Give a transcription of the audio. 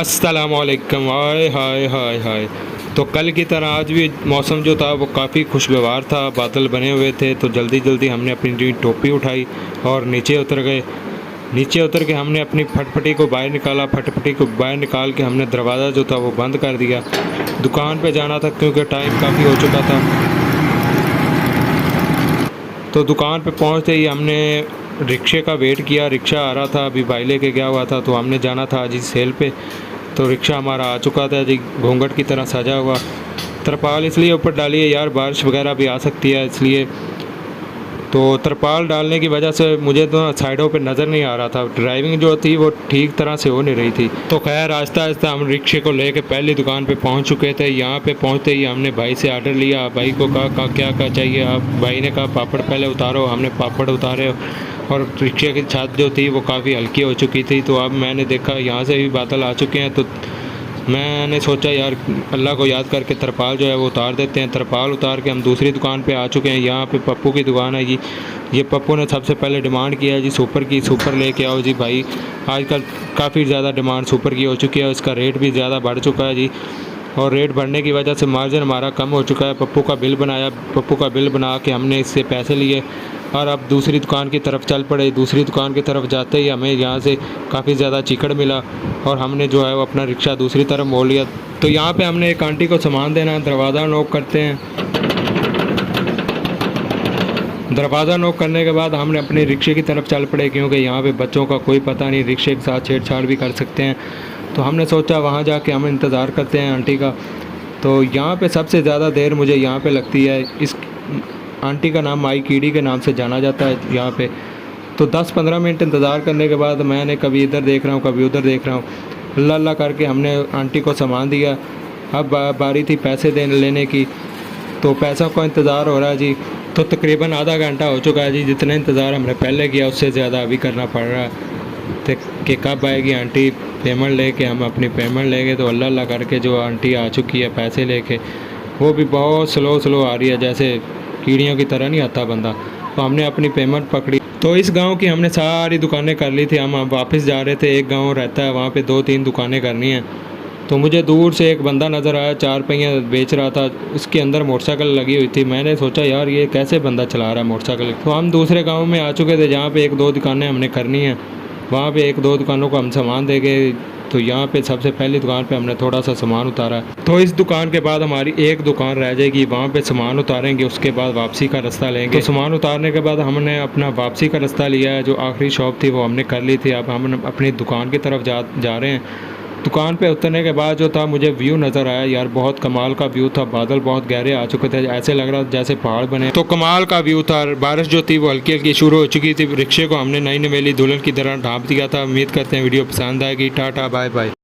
अस्सलामुअलैकुम। हाय हाय हाय हाय। तो कल की तरह आज भी मौसम जो था वो काफ़ी खुशगवार था, बादल बने हुए थे। तो जल्दी जल्दी हमने अपनी टोपी उठाई और नीचे उतर गए। नीचे उतर के हमने अपनी फटफटी को बाहर निकाला। फटफटी को बाहर निकाल के हमने दरवाज़ा जो था वो बंद कर दिया। दुकान पे जाना था क्योंकि टाइम काफ़ी हो चुका था। तो दुकान पे पहुंचते ही हमने रिक्शे का वेट किया। रिक्शा आ रहा था, अभी भाई लेके गया हुआ था। तो हमने जाना था आज ही सेल पे। तो रिक्शा हमारा आ चुका था जी, घूंघट की तरह सजा हुआ। तरपाल इसलिए ऊपर डाली है यार, बारिश वगैरह भी आ सकती है इसलिए। तो तरपाल डालने की वजह से मुझे तो साइडों पे नज़र नहीं आ रहा था। ड्राइविंग जो थी वो ठीक तरह से हो नहीं रही थी। तो खैर आहिस्ता आहिस्ता हम रिक्शे को लेके पहली दुकान पे पहुंच चुके थे। यहाँ पे पहुंचते ही हमने भाई से आर्डर लिया। भाई को कहा क्या चाहिए आप। भाई ने कहा पापड़ पहले उतारो। हमने पापड़ उतारे और रिक्शे की छत जो थी वो काफ़ी हल्की हो चुकी थी। तो अब मैंने देखा यहाँ से भी बादल आ चुके हैं। तो मैंने सोचा यार अल्लाह को याद करके तरपाल जो है वो उतार देते हैं। तरपाल उतार के हम दूसरी दुकान पे आ चुके हैं। यहाँ पे पप्पू की दुकान है जी। ये पप्पू ने सबसे पहले डिमांड किया है जी सुपर की। सुपर लेके आओ जी भाई। आजकल काफ़ी ज़्यादा डिमांड सुपर की हो चुकी है। इसका रेट भी ज़्यादा बढ़ चुका है जी। और रेट बढ़ने की वजह से मार्जिन हमारा कम हो चुका है। पप्पू का बिल बनाया। पप्पू का बिल बना के हमने इससे पैसे लिए और अब दूसरी दुकान की तरफ चल पड़े। दूसरी दुकान की तरफ जाते ही हमें यहाँ से काफ़ी ज़्यादा चिकड़ मिला और हमने जो है वो अपना रिक्शा दूसरी तरफ मोड़ लिया। तो यहाँ पे हमने एक आंटी को सामान देना है। दरवाज़ा नॉक करते हैं। दरवाज़ा नॉक करने के बाद हमने अपने रिक्शे की तरफ चल पड़े क्योंकि यहाँ पे बच्चों का कोई पता नहीं, रिक्शे के साथ छेड़छाड़ भी कर सकते हैं। तो हमने सोचा वहाँ जाके हम इंतज़ार करते हैं आंटी का। तो यहाँ पे सबसे ज़्यादा देर मुझे यहाँ पे लगती है। इस आंटी का नाम माई कीड़ी के नाम से जाना जाता है यहाँ पे। तो 10-15 मिनट इंतज़ार करने के बाद मैंने कभी इधर देख रहा हूँ कभी उधर देख रहा हूँ, अल्लाह अल्लाह करके हमने आंटी को सामान दिया। अब बारी थी पैसे लेने की। तो पैसों का इंतज़ार हो रहा है जी। तो तकरीबन आधा घंटा हो चुका है जी। जितना इंतज़ार हमने पहले किया उससे ज़्यादा अभी करना पड़ रहा है कि कब आएगी आंटी पेमेंट लेके। हम अपनी पेमेंट लेंगे तो अल्लाह अल्लाह करके जो आंटी आ चुकी है पैसे लेके, वो भी बहुत स्लो आ रही है, जैसे कीड़ियों की तरह नहीं आता बंदा। तो हमने अपनी पेमेंट पकड़ी। तो इस गांव की हमने सारी दुकानें कर ली थी। हम वापस जा रहे थे। एक गांव रहता है वहाँ पे 2-3 दुकानें करनी हैं। तो मुझे दूर से एक बंदा नज़र आया, 4 पहिया बेच रहा था। उसके अंदर मोटरसाइकिल लगी हुई थी। मैंने सोचा यार ये कैसे बंदा चला रहा है मोटरसाइकिल। तो हम दूसरे गाँव में आ चुके थे जहाँ पे 1-2 दुकानें हमने करनी हैं। वहाँ पे 1-2 दुकानों को हम सामान दे गए। तो यहाँ पे सबसे पहली दुकान पे हमने थोड़ा सा सामान उतारा। तो इस दुकान के बाद हमारी एक दुकान रह जाएगी, वहाँ पे सामान उतारेंगे, उसके बाद वापसी का रास्ता लेंगे। तो सामान उतारने के बाद हमने अपना वापसी का रास्ता लिया है। जो आखिरी शॉप थी वो हमने कर ली थी। अब हम अपनी दुकान की तरफ जा रहे हैं। दुकान पे उतरने के बाद जो था मुझे व्यू नज़र आया यार, बहुत कमाल का व्यू था। बादल बहुत गहरे आ चुके थे, ऐसे लग रहा था जैसे पहाड़ बने। तो कमाल का व्यू था। बारिश जो थी वो हल्की हल्की शुरू हो चुकी थी। रिक्शे को हमने नई नवेली दुल्हन की तरह ढांप दिया था। उम्मीद करते हैं वीडियो पसंद आएगी। Tata bye bye.